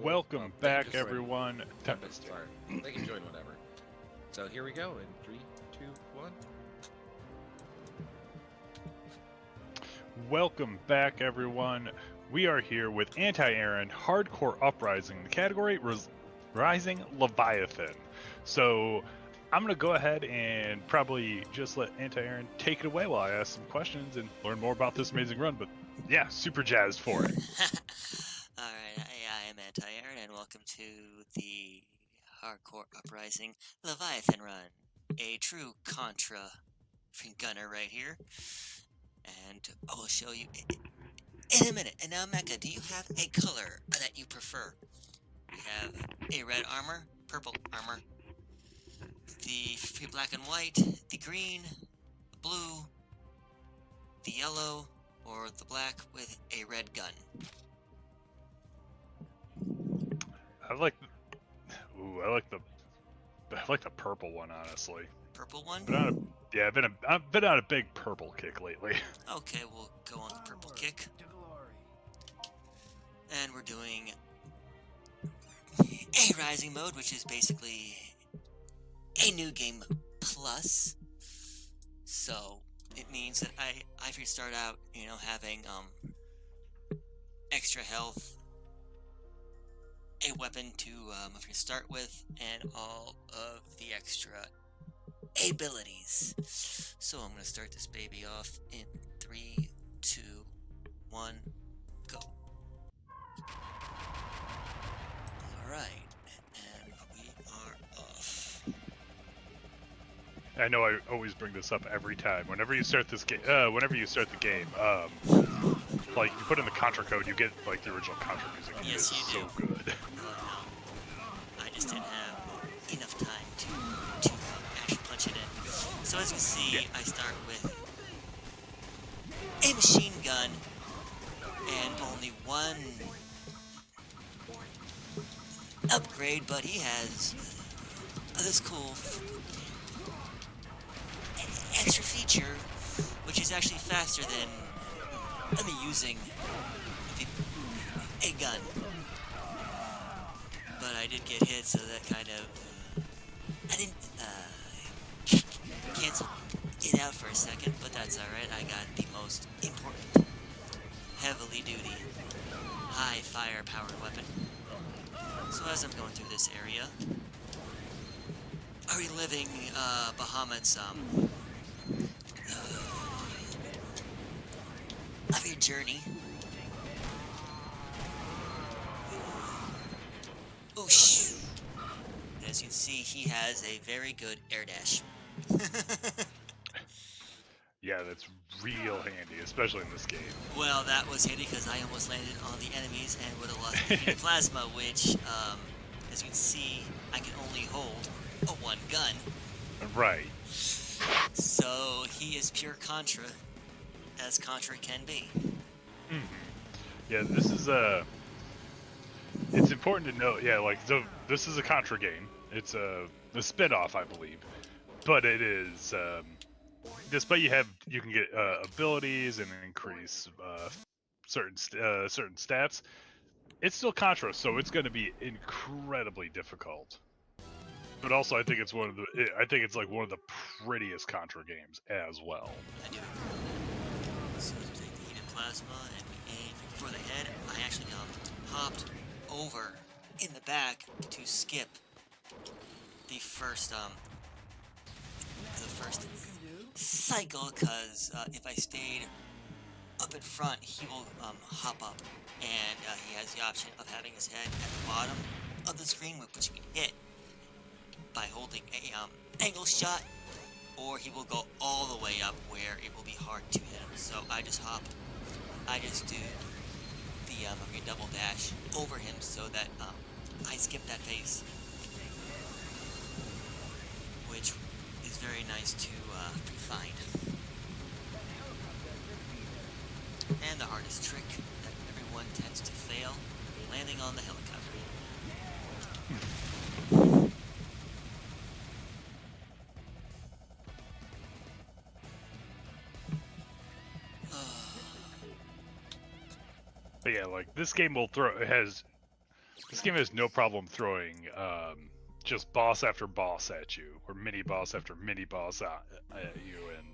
Welcome back, everyone. Sorry, they can join whatever. So here we go in 3, 2, 1. Welcome back, everyone. We are here with Anti-Aaron Hardcore Uprising, the category Rising Leviathan. So I'm going to go ahead and probably just let Anti-Aaron take it away while I ask some questions and learn more about this amazing run. But yeah, super jazzed for it. Alright, I am Anti-Aaron, and welcome to the Hardcore Uprising Leviathan run. A true Contra gunner right here. And I will show you in a minute. And now, Mecha, do you have a color that you prefer? We have a red armor, purple armor, the free black and white, the green, the blue, the yellow, or the black with a red gun. I like the purple one, honestly. Purple one? I've been on a big purple kick lately. Okay, we'll go on the purple kick. And we're doing a rising mode, which is basically a new game plus. So it means that I can start out, having extra health, a weapon to start with, and all of the extra abilities. So I'm gonna start this baby off in 3, 2, 1, go. Alright, and we are off. I know I always bring this up every time. Whenever you start this game, like you put in the Contra code, you get like the original Contra music. Yes, you do. So good. I just didn't have enough time to actually punch it in. So as you see, yeah. I start with a machine gun and only one upgrade, but he has this cool extra feature, which is actually faster than me using a gun. But I did get hit, so that kind of I didn't cancel it out for a second, but that's alright. I got the most important heavily duty high fire powered weapon. So as I'm going through this area, are reliving Bahamut's of your journey. Oosh. As you can see, he has a very good air dash. Yeah, that's real handy, especially in this game. Well, that was handy because I almost landed on the enemies and would have lost the heated plasma, which, as you can see, I can only hold one gun. Right. So he is pure Contra, as Contra can be. Mm-hmm. Yeah, this is it's important to note. Yeah, like so, this is a Contra game. It's a spin-off, I believe, but it is. Despite you can get abilities and increase certain stats. It's still Contra, so it's going to be incredibly difficult. But also, I think it's like one of the prettiest Contra games as well. I do. So we take the heated plasma and we aim for the head. I actually hopped over in the back to skip the first cycle, because if I stayed up in front, he will hop up, and he has the option of having his head at the bottom of the screen, which you can hit by holding a angle shot, or he will go all the way up where it will be hard to hit him. So I just do the double dash over him so that I skip that phase, which is very nice to find. And the hardest trick that everyone tends to fail, landing on the helicopter. But yeah, like this game will this game has no problem throwing just boss after boss at you, or mini boss after mini boss at you, and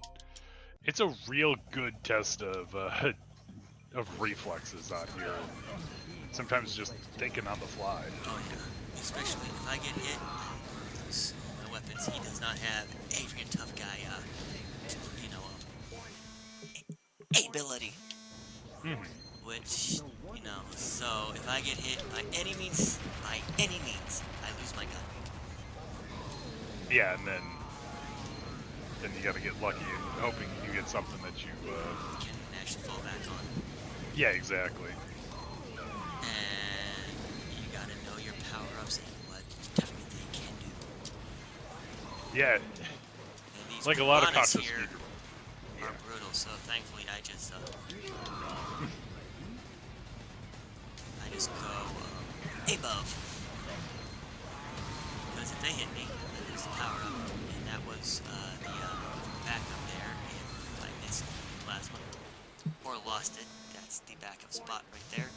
it's a real good test of reflexes on here, and sometimes just thinking on the fly. Oh yeah. Especially if I get hit, I lose my weapons. He does not have a freaking tough guy, you know, ability. Mm-hmm. Which, you know, so if I get hit by any means, I lose my gun. Yeah, and then you gotta get lucky and hoping you get something that you Can actually fall back on. yeah, exactly. And you gotta know your power-ups and what different they can do. Yeah, And these like a lot of piranhas Contra here speed. are brutal, so thankfully I just go above. Because if they hit me, I lose the power-up. And that was the backup there if I missed plasma. Or lost it. That's the backup spot right there.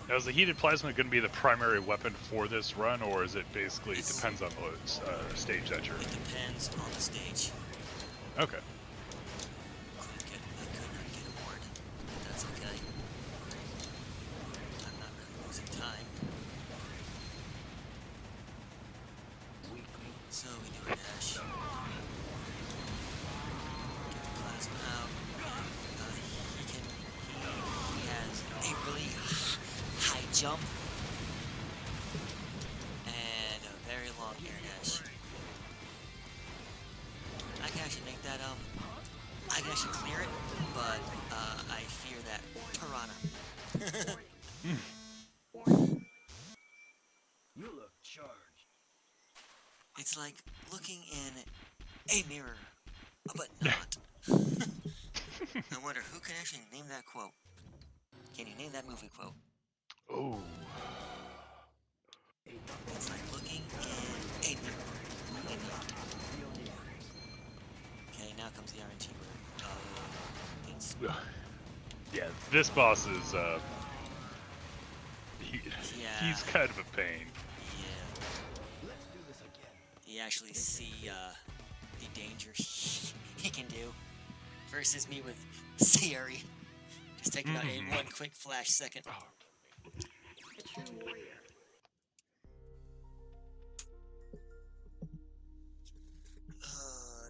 Now, is the heated plasma going to be the primary weapon for this run, or is it basically depends on the stage that you're in? It depends on the stage. Okay. I could not get a ward, but that's okay. I'm not really losing time. So we do a dash. Get the plasma out. He has a really high jump and a very long air dash. I can actually make that I can actually clear it, but I fear that piranha. You look charged. It's like looking in a mirror, but not. I wonder who can actually name that quote. Can you name that movie quote? Oh. It's like looking in a mirror, but not. Okay, now comes the RNG where it's Yeah, this boss is yeah. he's kind of a pain. Yeah. Let's do this again. You actually see the danger he can do versus me with Siri. Just taking out a one quick flash second. A true warrior.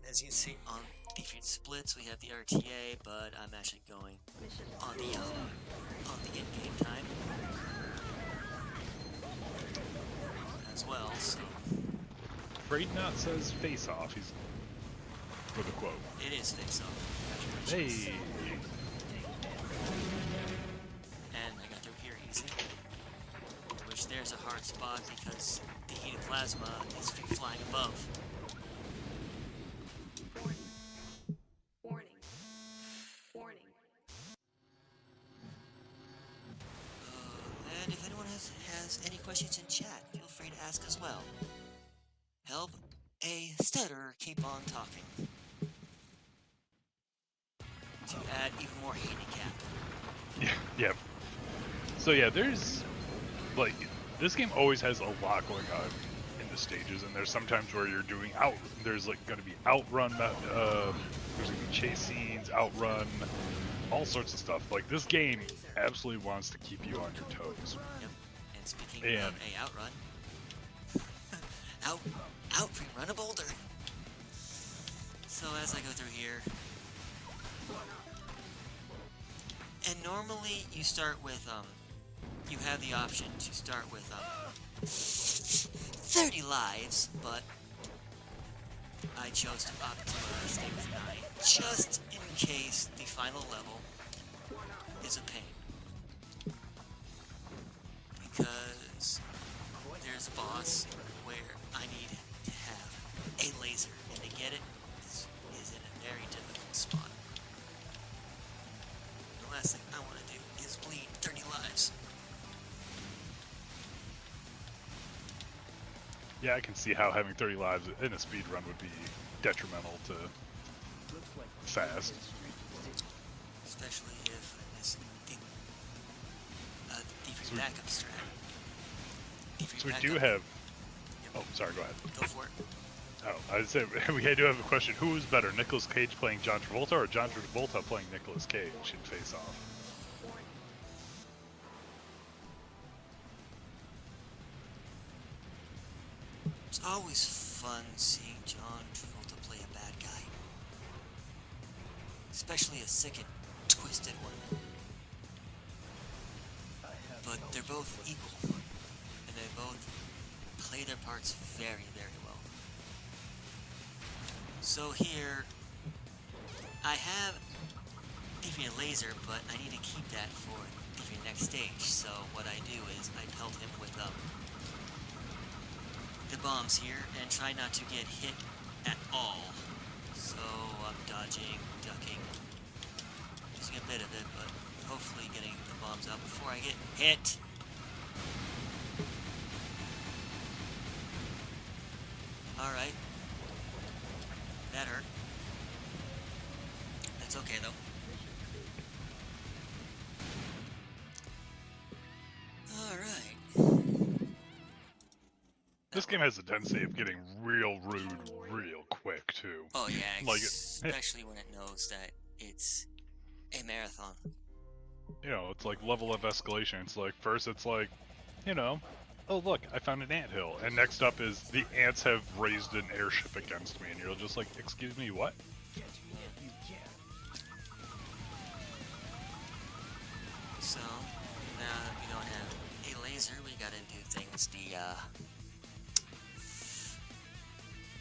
As you can see on different splits, we have the RTA, but I'm actually going on the in-game time as well. So Afraid Not says face off. He's with a quote. it is face-off. Hey. And I got through here easy. Which there's a hard spot because the heated plasma is flying above. Warning. Warning. And if anyone has any questions in chat, feel free to ask as well. Help a stutterer keep on talking. To add even more handicap. Yeah. So yeah, there's like this game always has a lot going on in the stages, and there's sometimes where you're doing there's like going to be outrun, there's going to be chase scenes, outrun, all sorts of stuff. Like this game absolutely wants to keep you on your toes. Yep. And speaking of a outrun, out run a boulder. So as I go through here, and normally you start with you have the option to start with 30 lives, but I chose to opt to stay with 9, just in case the final level is a pain. Because there's a boss where I need to have a laser, and to get it is in a very difficult spot. The last thing I want to do is bleed 30 lives. Yeah, I can see how having 30 lives in a speed run would be detrimental to fast. especially if I'm missing the So D3 we- backup strat. D3 So we backup. do have. Yep. Oh, sorry. Go ahead. Go for it. Oh, I said we do have a question. Who is better, Nicolas Cage playing John Travolta or John Travolta playing Nicolas Cage in Face Off? Warning. It's always fun seeing John Travolta play a bad guy. Especially a sick and twisted one. But they're both equal. And they both play their parts very, very well. So here, I have Deviant Laser, but I need to keep that for Deviant next stage. So what I do is I pelt him with the bombs here and try not to get hit at all. So I'm dodging, ducking, using a bit of it, but hopefully getting the bombs out before I get hit. Alright. That hurt. That's okay though. Alright. This game has a tendency of getting real rude real quick too. Oh yeah, Like, especially when it knows that it's a marathon. You know, it's like level of escalation. It's like first it's like, you know, oh look, I found an anthill, and next up is the ants have raised an airship against me, and you're just like, excuse me, what? Catch me if you can. So now that we don't have a laser, we gotta do things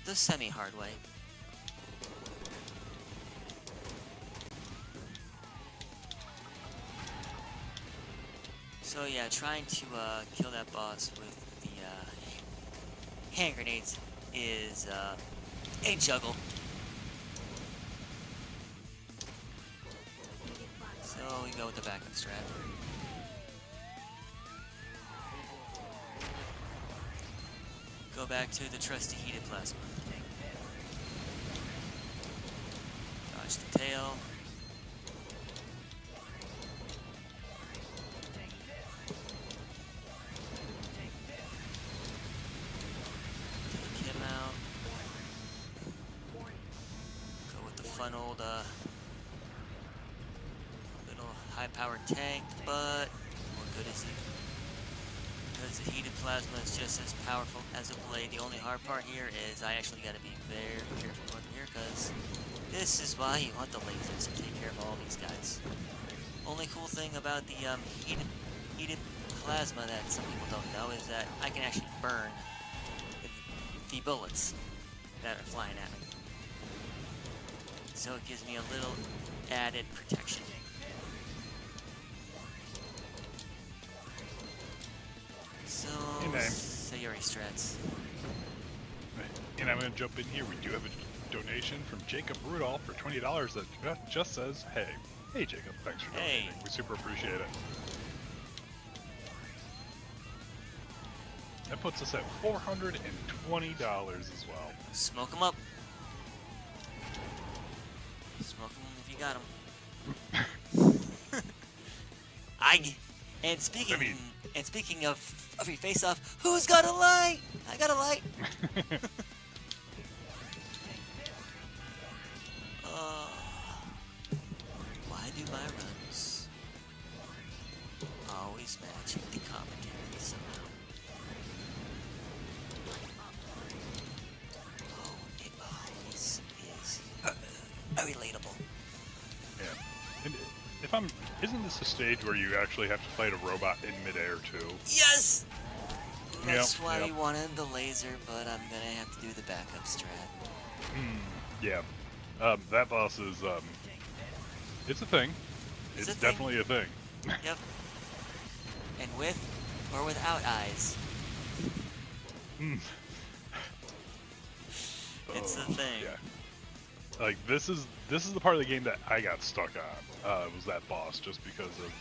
the semi-hard way. So yeah, trying to kill that boss with the hand grenades is a juggle. So we go with the backup strat. Go back to the trusty heated plasma. Dodge the tail. Take him out. Go with the funneled little high-powered tank, but what good is he? Because the heated plasma is just as powerful as a blade. The only hard part here is I actually got to be very careful going here, because this is why you want the lasers to take care of all these guys. Only cool thing about the heated plasma that some people don't know is that I can actually burn the bullets that are flying at me. So it gives me a little added protection. So, Hey, man. Sayuri strats. And I'm going to jump in here. We do have a donation from Jacob Rudolph for $20 that just says, hey. Hey, Jacob. Thanks for donating. Hey. We super appreciate it. That puts us at $420 as well. Smoke them up. Smoke them if you got them. And speaking of free face-off, who's got a light? I got a light. Why do my runs always match the commentary somehow? Oh, it always is relatable. Yeah. And isn't this a stage where you actually have to fight a robot in midair too? Yes! That's why yep. we wanted the laser, but I'm gonna have to do the backup strat. Yeah. That boss is, it's a thing. It's It's a thing. definitely a thing. Yep. And with or without eyes. It's a thing. Yeah. Like this is the part of the game that I got stuck on. Was that boss just because of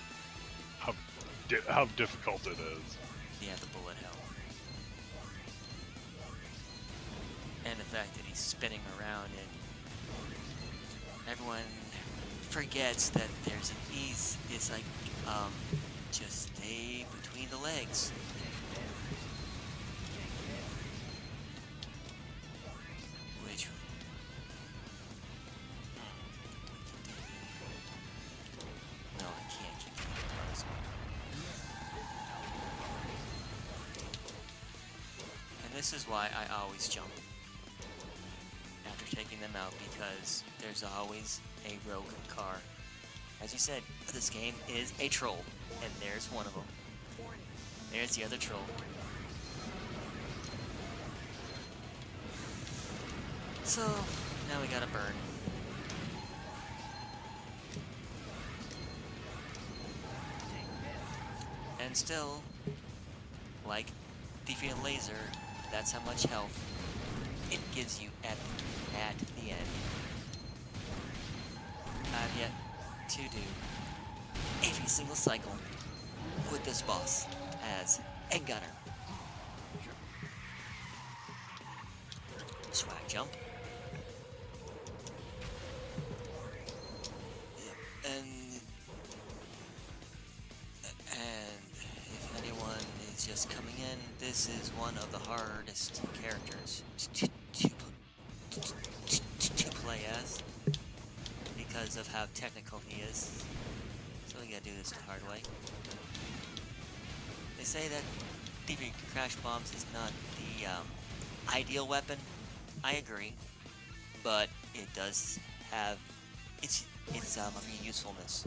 how difficult it is. Yeah, the bullet hell. And the fact that he's spinning around and everyone forgets that there's an ease. It's like, just stay between the legs. Which... No, I can't keep doing it. And this is why I always jump after taking them out, because there's always a rogue car. As you said, this game is a troll, and there's one of them. There's the other troll. So, now we gotta burn. And still, like defeating laser, that's how much health it gives you at the end. I've yet to do every single cycle with this boss as a gunner. Swag jump. And if anyone is just coming in, this is one of the hardest characters to play as, because of how technical he is. So we gotta do this the hard way. They say that defeating crash bombs is not the ideal weapon. I agree, but it does have its usefulness.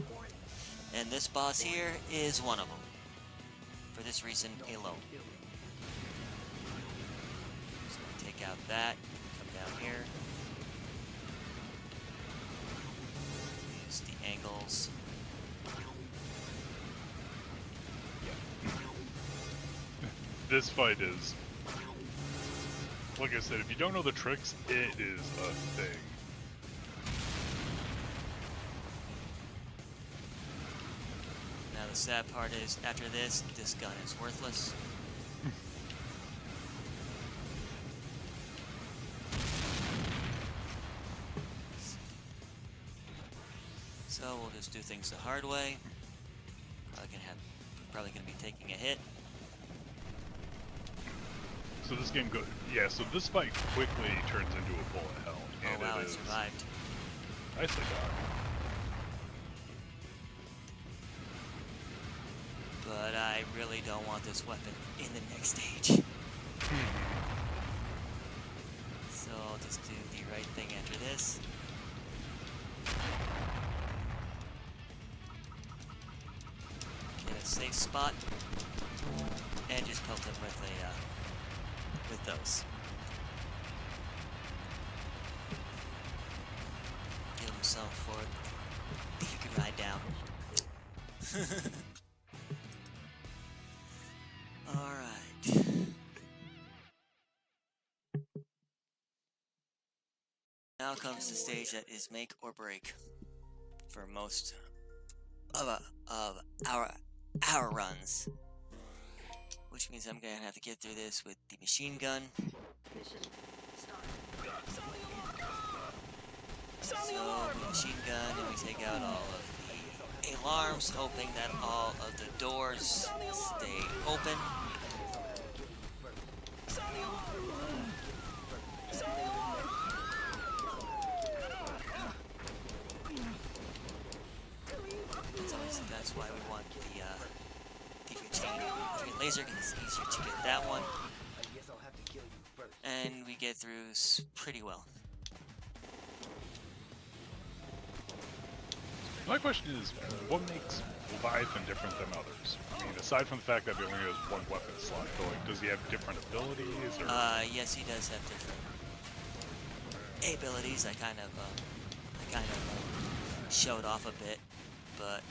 And this boss here is one of them. For this reason alone. So take out that, come down here. Use the angles. This fight is, like I said, if you don't know the tricks, it is a thing. Now the sad part is, after this gun is worthless. So we'll just do things the hard way. Probably gonna be taking a hit. So this game goes, yeah, so this fight quickly turns into a bullet hell. And Oh wow, it I is survived. nicely done. But I really don't want this weapon in the next stage. So I'll just do the right thing after this. Get a safe spot. And just pelt him with those. Give him some for if you can ride down. Alright. Now comes the stage that is make or break for most of our runs. Which means I'm gonna have to get through this with the machine gun. So, with the machine gun, and we take out all of the alarms, hoping that all of the doors stay open. That's why we want the chain laser, because it's easier to get that one. And we get through pretty well. My question is, what makes Leviathan different than others? I mean, aside from the fact that he only has one weapon slot, like, does he have different abilities? Or? Yes, he does have different abilities. I kind of showed off a bit, but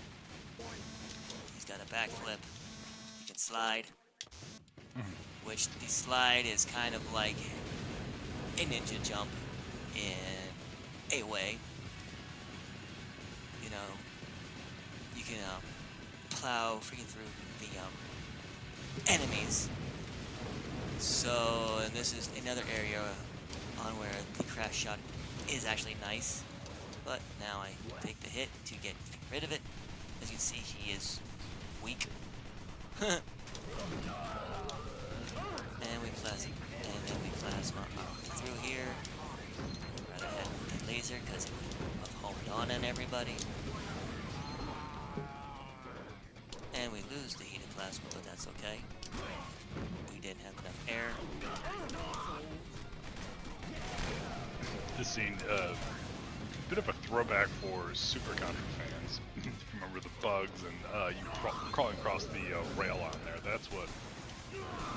he's got a backflip. He can slide, which the slide is kind of like a ninja jump in a way. You know, you can plow freaking through the enemies. So, and this is another area on where the crash shot is actually nice. but now I take the hit to get rid of it. As you can see, he is weak. And we plasma through here. Rather have the laser because it would have homed on everybody. And we lose the heated plasma, but that's okay. We didn't have enough air. This scene, bit of a throwback for Super Contra fans. If you remember the bugs and you crawling across the rail on there. That's what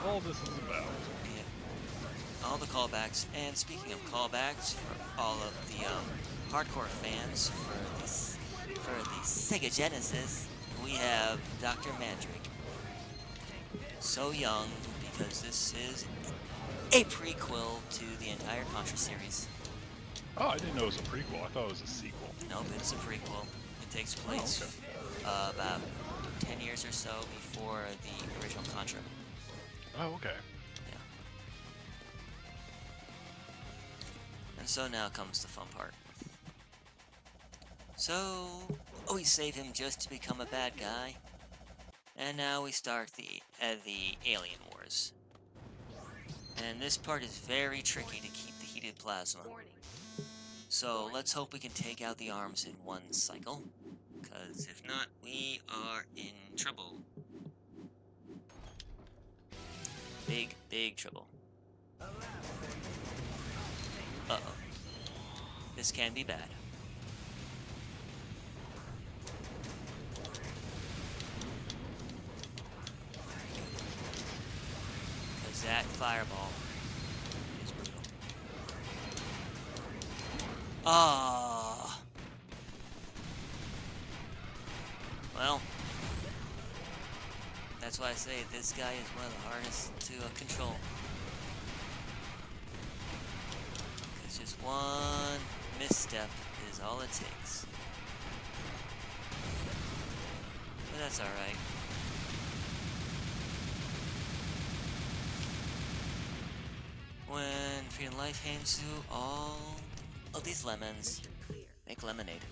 all this is about. Yeah. All the callbacks. And speaking of callbacks, for all of the hardcore fans, for the Sega Genesis, we have Dr. Mandrake. So young, because this is a prequel to the entire Contra series. Oh, I didn't know it was a prequel. I thought it was a sequel. Nope, it's a prequel. It takes place about 10 years or so before the original Contra. Oh, okay. Yeah. And so now comes the fun part. So, we save him just to become a bad guy. And now we start the Alien Wars. And this part is very tricky to keep the heated plasma. So let's hope we can take out the arms in one cycle. Because if not, we are in trouble. Big, big trouble. Uh-oh. This can be bad. Because that fireball is brutal. Ah. Well, that's why I say this guy is one of the hardest to control. Because just one misstep is all it takes. But that's alright. When Freedom Life hands you all of these lemons, make lemonade.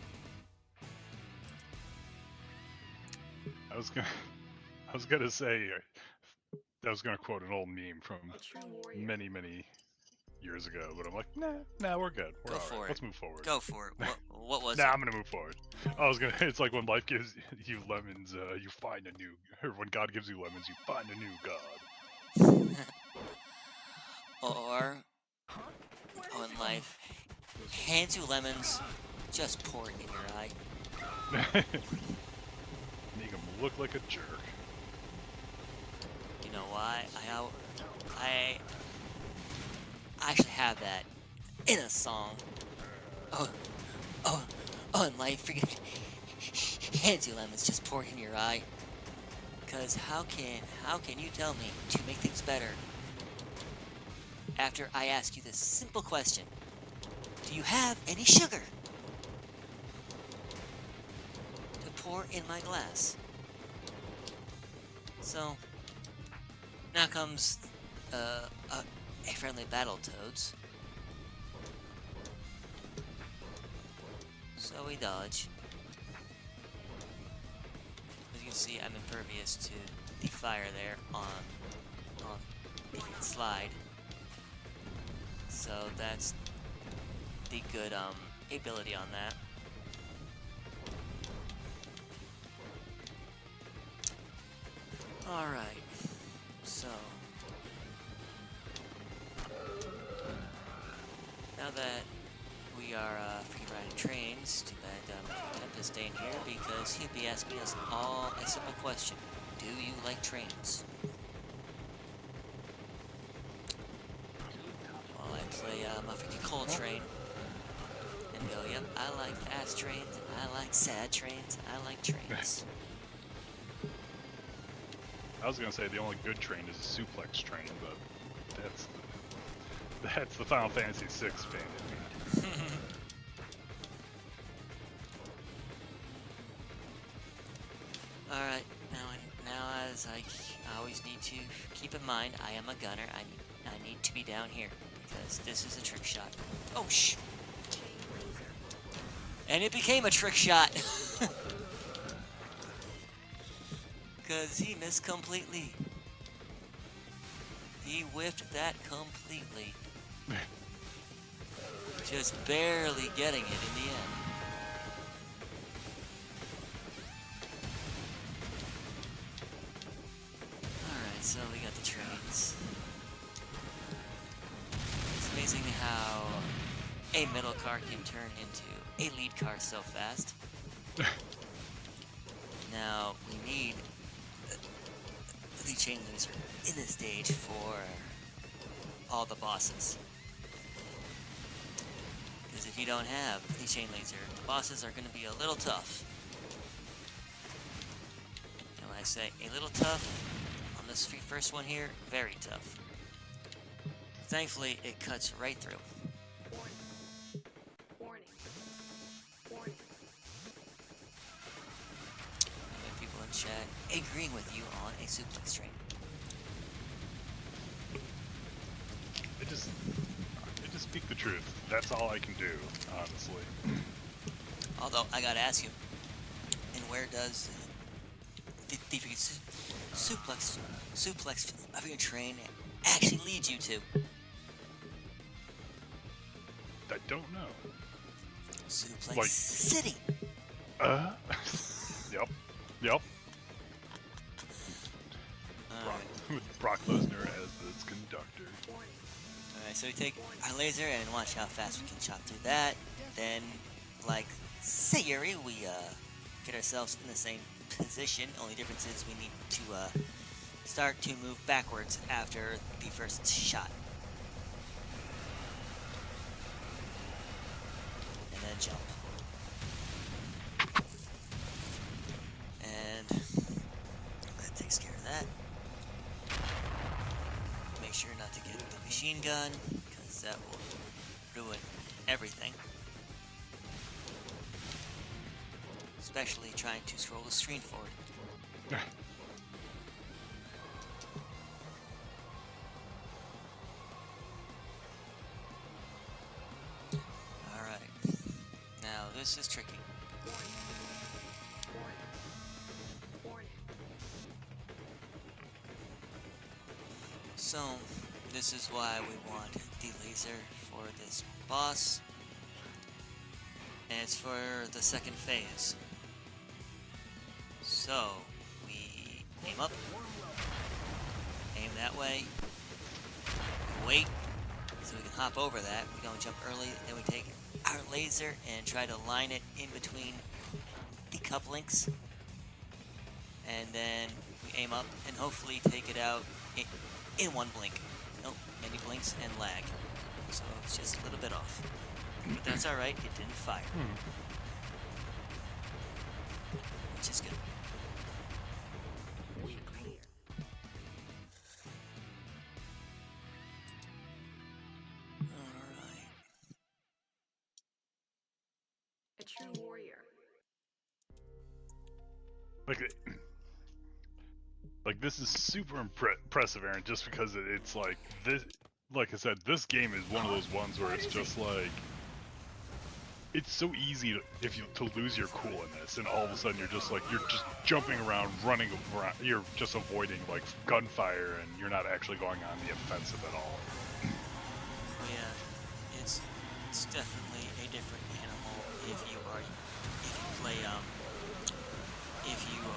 I was gonna say, I was gonna quote an old meme from many years ago, but I'm like, nah, we're good. We're Go all for right. it. Let's move forward. Go for it. What was Nah, it? I'm gonna move forward. I was gonna. It's like when life gives you lemons, you find a new. Or when God gives you lemons, you find a new God. Or when life hands you lemons, just pour it in your eye. Make him look like a jerk. You know why? I actually have that in a song. Oh, and life freaking hands you lemons, just pour it in your eye. Cause how can you tell me to make things better after I ask you this simple question? Do you have any sugar to pour in my glass? So now comes a friendly Battletoads. So we dodge. As you can see, I'm impervious to the fire there on the slide. So that's the good ability on that. Alright, so now that we are freaking riding trains, too bad Tempest ain't here because he'd be asking us all a simple question. Do you like trains? While I play my freaking Coltrane and go, yep, I like fast trains, I like sad trains, I like trains. I was gonna say the only good train is a suplex train, but that's the Final Fantasy VI fan in me. Alright, now as I always need to keep in mind, I am a gunner. I need to be down here because this is a trick shot. Oh And it became a trick shot. Because he missed completely. He whiffed that completely. Just barely getting it in the end. Alright, so we got the trains. It's amazing how a middle car can turn into a lead car so fast. Now, we need the chain laser in this stage for all the bosses. Because if you don't have the chain laser, the bosses are going to be a little tough. And when I say a little tough, on this first one here, very tough. Thankfully, it cuts right through. Warning. Warning. I have people in chat agreeing with you on a suplex train. I just speak the truth. That's all I can do, honestly. Although, I gotta ask you, and where does the suplex of your train actually lead you to? I don't know. Suplex Like- City! Yep. Yep. With Brock Lesnar as its conductor. Alright, so we take our laser and watch how fast we can chop through that. Then, like Sayuri, we get ourselves in the same position. Only difference is we need to start to move backwards after the first shot. And then jump. And that takes care of that. Make sure not to get the machine gun, because that will ruin everything. Especially trying to scroll the screen forward. Alright. Now this is tricky. So, this is why we want the laser for this boss. And it's for the second phase. So, we aim up, aim that way, wait, so we can hop over that. We don't jump early, then we take our laser and try to line it in between the couplings. And then we aim up and hopefully take it out in one blink. Nope, many blinks and lag. So it's just a little bit off. But that's alright, it didn't fire. Which is good. We clear. Alright. A true warrior. Like this is super impressive, Aaron, just because it's like this. Like I said, this game is one of those ones where it's just like it's so easy to lose your cool in this, and all of a sudden you're just jumping around, running around, you're just avoiding like gunfire, and you're not actually going on the offensive at all. Yeah, it's definitely a different animal if you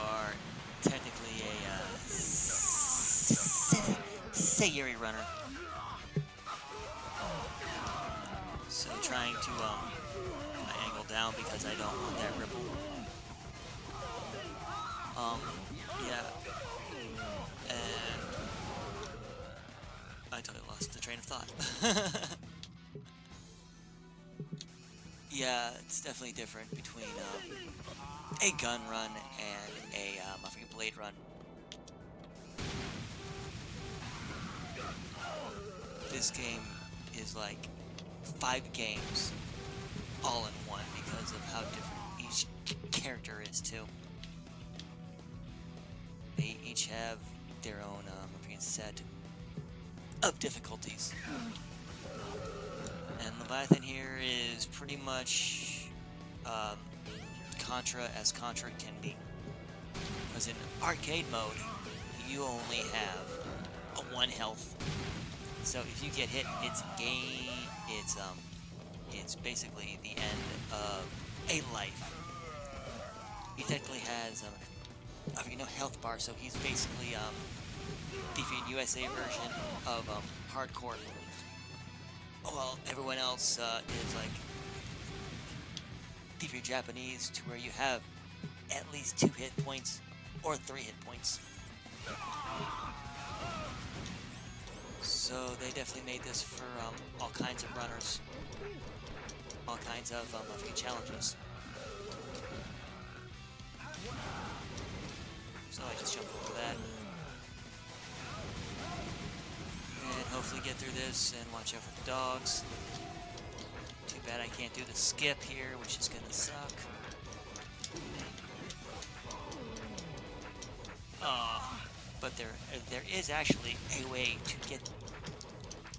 are technically a Sayuri runner. So trying to angle down because I don't want that ripple. Yeah. And I totally lost the train of thought. Yeah, it's definitely different between a gun run and a blade run. This game is like 5 games all in one because of how different each character is too. They each have their own set of difficulties. And Leviathan here is pretty much um, Contra as Contra can be. Because in arcade mode, you only have a 1 health. So if you get hit, it's basically the end of a life. He technically has health bar, so he's basically the USA version of hardcore. Well, everyone else is like if you're Japanese, to where you have at least 2 hit points or 3 hit points. So they definitely made this for all kinds of runners, all kinds of challenges. So I just jumped over that. And hopefully get through this and watch out for the dogs. Too bad I can't do the skip here, which is gonna suck. But there is actually a way to get.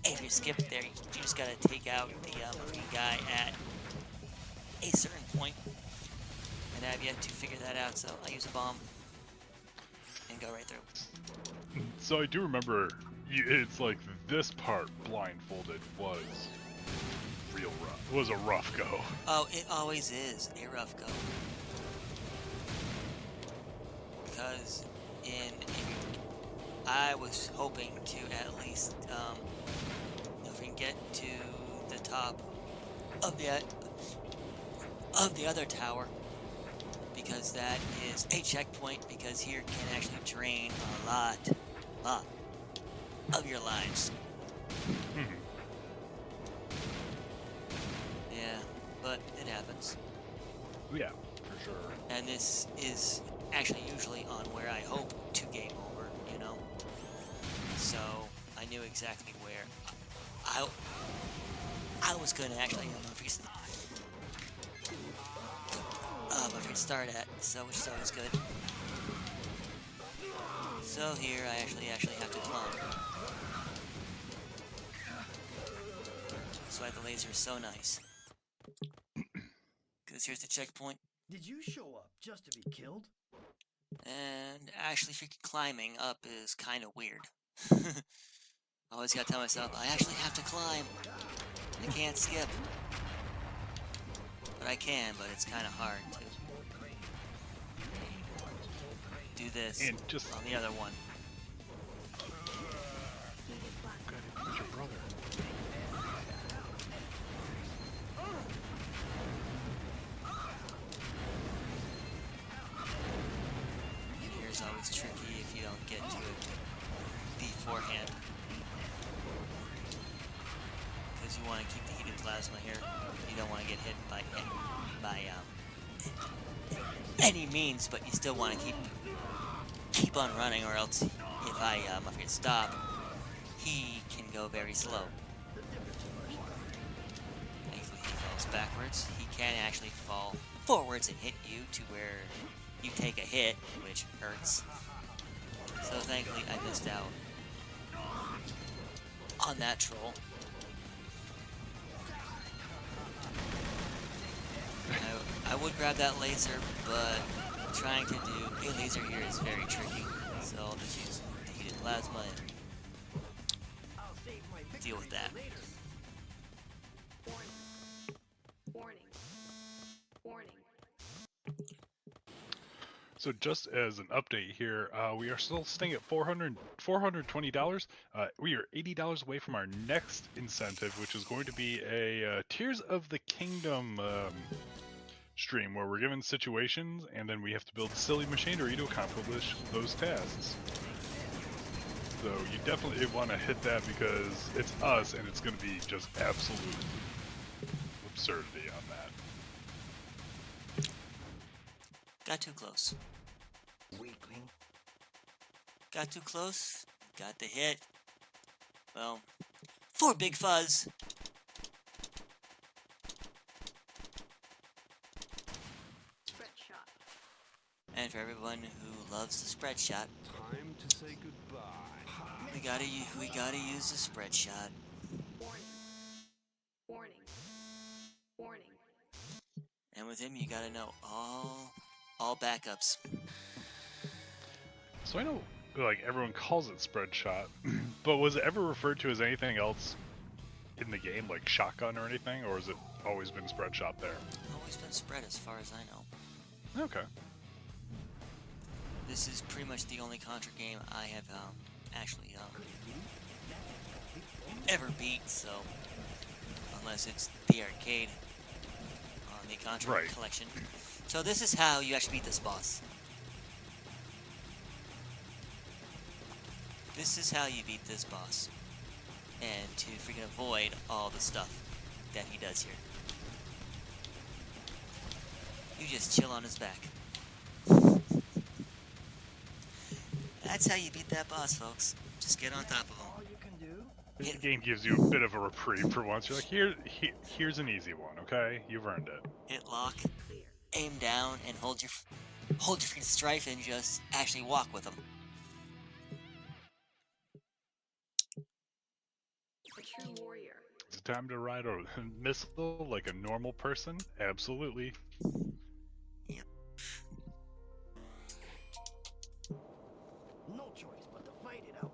If you skip there, you just gotta take out the guy at a certain point, and I've yet to figure that out. So I use a bomb and go right through. So I do remember, it's like this part blindfolded was real rough. It was a rough go. Oh, it always is a rough go. Because I was hoping to at least, if we can get to the top of the other tower, because that is a checkpoint, because here can actually drain a lot of your lives. Yeah, but it happens. Yeah, for sure. And this is actually usually on where I hope to game over, you know? So I knew exactly where I was going to actually start at, so which is always good. So here I actually have to climb. That's why the laser is so nice. Because here's the checkpoint. Did you show up just to be killed? And actually freaking climbing up is kind of weird. I always gotta tell myself, I actually have to climb. I can't skip. But I can, but it's kind of hard to do this And just on the other one. Who's your brother? Here's always tricky if you don't get to it beforehand. Because you want to keep the heated plasma here. You don't want to get hit by any means, but you still want to keep on running, or else if I stop, he can go very slow. Thankfully he falls backwards. He can actually fall forwards and hit you to where you take a hit, which hurts. So thankfully I missed out on that troll. I would grab that laser, but trying to do a laser here is very tricky. So I'll just use the heated plasma and deal with that. Warning. Warning. So just as an update here, we are still staying at $420. We are $80 away from our next incentive, which is going to be a Tears of the Kingdom stream, where we're given situations and then we have to build silly machinery to accomplish those tasks. So you definitely want to hit that, because it's us and it's going to be just absolute absurdity on that. Got too close. Weakling. Got too close. Got the hit. Well, for Big Fuzz. Spread shot. And for everyone who loves the spread shot, Time to say goodbye. we gotta use the spread shot. Warning. Warning. Warning. And with him, you gotta know all backups. So I know, like, everyone calls it spread shot, but was it ever referred to as anything else in the game, like shotgun or anything, or has it always been spread shot there? Always been spread as far as I know. Okay. This is pretty much the only Contra game I have actually ever beat, so unless it's the arcade on the Contra Right. collection. So this is how you actually beat this boss. This is how you beat this boss. And to freaking avoid all the stuff that he does here. You just chill on his back. That's how you beat that boss, folks. Just get on top of him. All you can do? The game gives you a bit of a reprieve for once. You're like, here's an easy one, okay? You've earned it. Hit lock, Clear. aim down, and hold your freaking strife and just actually walk with him. A true warrior. Is it time to ride a missile like a normal person? Absolutely. No choice but to fight it out.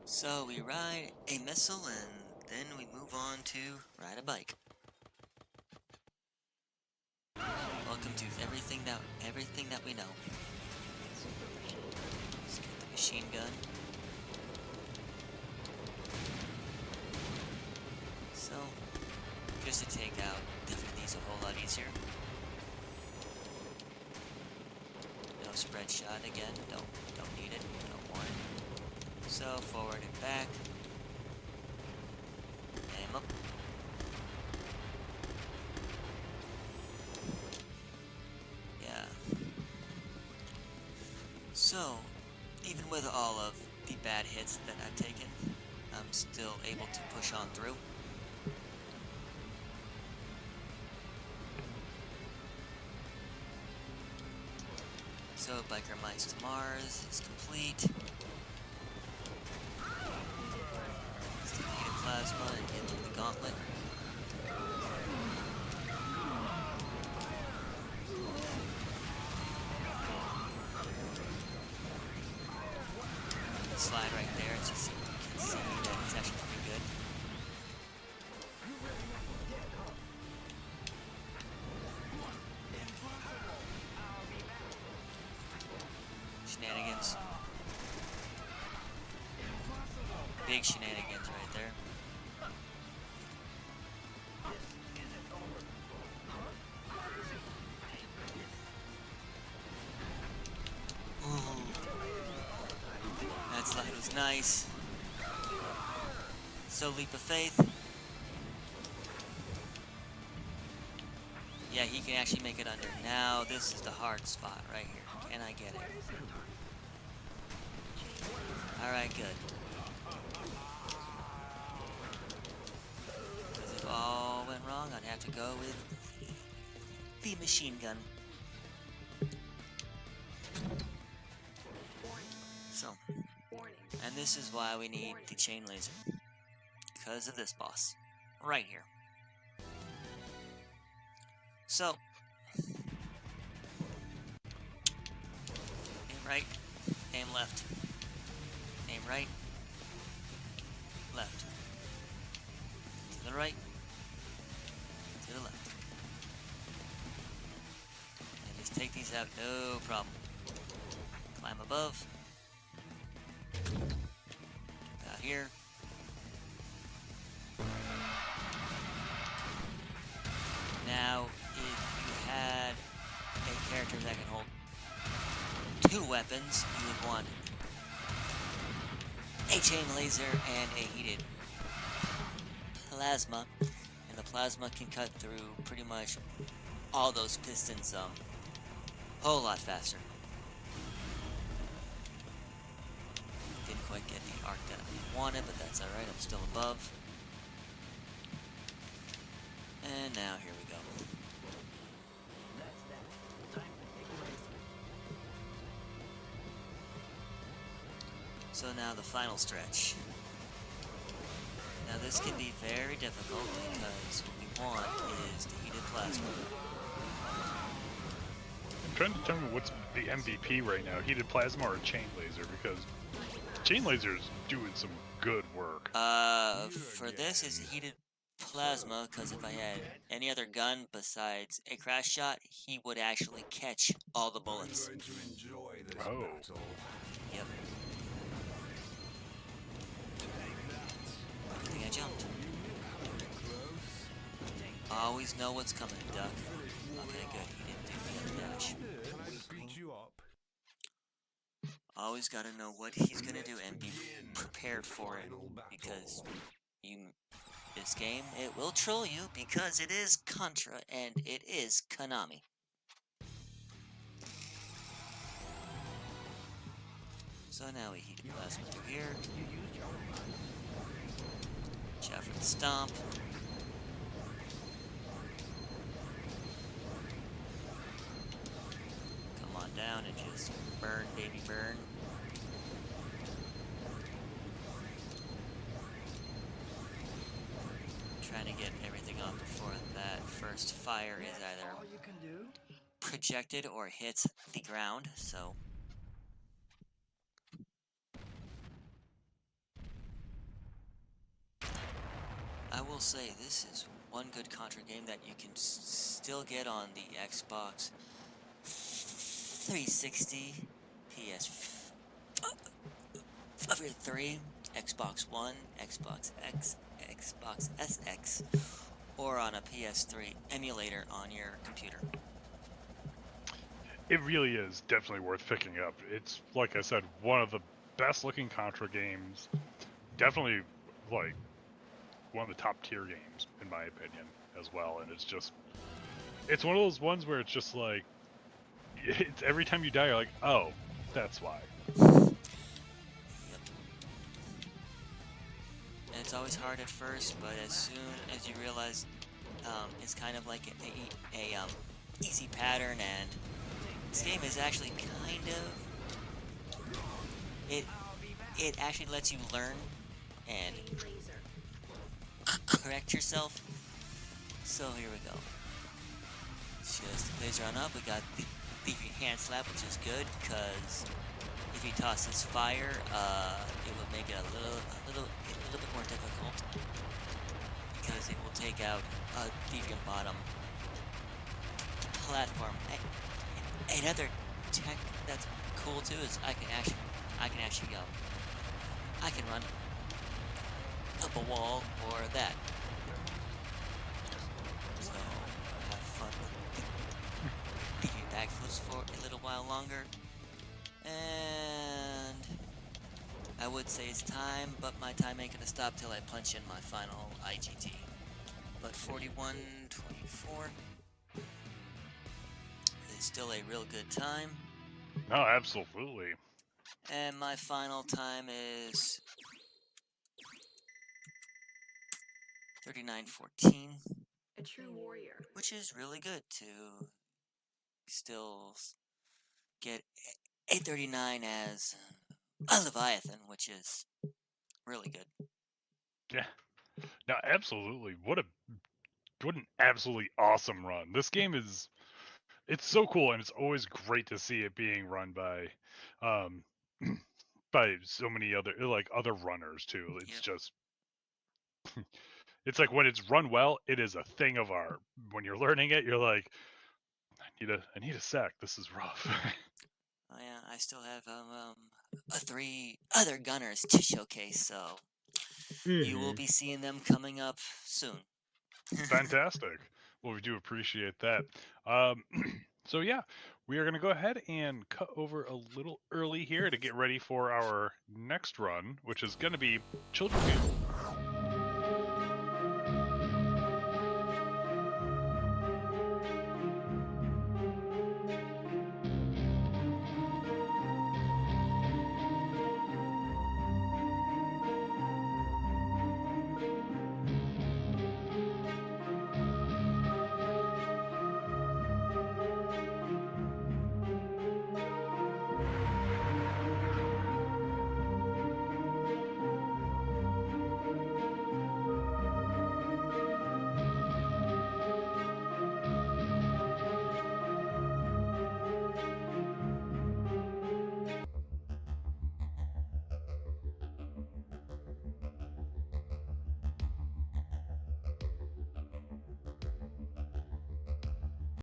So we ride a missile and then we move on to ride a bike. Welcome to everything that we know. Let's get the machine gun. So, just to take out definitely these a whole lot easier. No spread shot again. Don't need it. Don't want it. So forward and back. Aim up. Yeah. So, even with all of the bad hits that I've taken, I'm still able to push on through. So, Biker Mines to Mars is complete. Let's defeat a plasma and get through the gauntlet. Slide right there, it's just, you can see that it's actually pretty good. Shenanigans. Big shenanigans right there. Ooh. That slide was nice. So leap of faith. Yeah, he can actually make it under. Now this is the hard spot right here. Can I get it? Alright, good. Because if all went wrong, I'd have to go with the machine gun. So, Warning. and this is why we need the chain laser. Because of this boss. Right here. So, aim right, aim left. Aim right, left. To the right, to the left. And just take these out, no problem. Climb above. Out here. Now, if you had a character that can hold 2 weapons, you would want a chain laser and a heated plasma. And the plasma can cut through pretty much all those pistons a whole lot faster. Didn't quite get the arc that I wanted, but that's alright, I'm still above. And now here we go. That's that. Time to take a race. So now the final stretch. Now this can be very difficult because what we want is the heated plasma. trying to determine what's the MVP right now, heated plasma or chain laser, because chain laser's doing some good work. For this is heated plasma, because if I had any other gun besides a crash shot, he would actually catch all the bullets. Oh. Yep. I think I jumped. Always know what's coming, Duck. Okay, good. He didn't do the other dash. Always gotta know what he's gonna do and be prepared for it, because this game, it will troll you because it is Contra and it is Konami. So now we heat the plasma through here. Watch out for the stomp. Come on down and just burn, baby, burn. Trying to get everything off before that first fire is either All you can do? projected or hits the ground, so I will say this is one good Contra game that you can still get on the Xbox 360, PS3, Xbox One, Xbox X, Xbox SX, or on a PS3 emulator on your computer. It really is definitely worth picking up. It's, like I said, one of the best looking Contra games. Definitely, like, one of the top tier games, in my opinion, as well. And it's just, it's one of those ones where it's just like, it's every time you die, you're like, oh, that's why. Yep. And it's always hard at first, but as soon as you realize it's kind of like a easy pattern, and this game is actually kind of, it actually lets you learn and Laser. correct yourself. So here we go. Just laser on up. We got the hand slap, which is good because if he tosses fire, it would make it a little bit more difficult because it will take out a deviant bottom platform. Another tech that's cool too is I can actually go. I can run up a wall or that. So have fun with deviant backflips for a little while longer. And I would say it's time, but my time ain't gonna stop till I punch in my final IGT. But 41:24 is still a real good time. No, absolutely. And my final time is 39:14, A true warrior. which is really good to still get 839 as a Leviathan, which is really good. Yeah. No, absolutely. What an absolutely awesome run. This game is, it's so cool, and it's always great to see it being run by by so many other runners too. It's Yep. just it's like when it's run well, it is a thing of art. When you're learning it, you're like, I need a sec. This is rough. Oh yeah, I still have 3 other gunners to showcase, so you will be seeing them coming up soon. Fantastic. Well, we do appreciate that. So yeah, we are going to go ahead and cut over a little early here to get ready for our next run, which is going to be Children's Game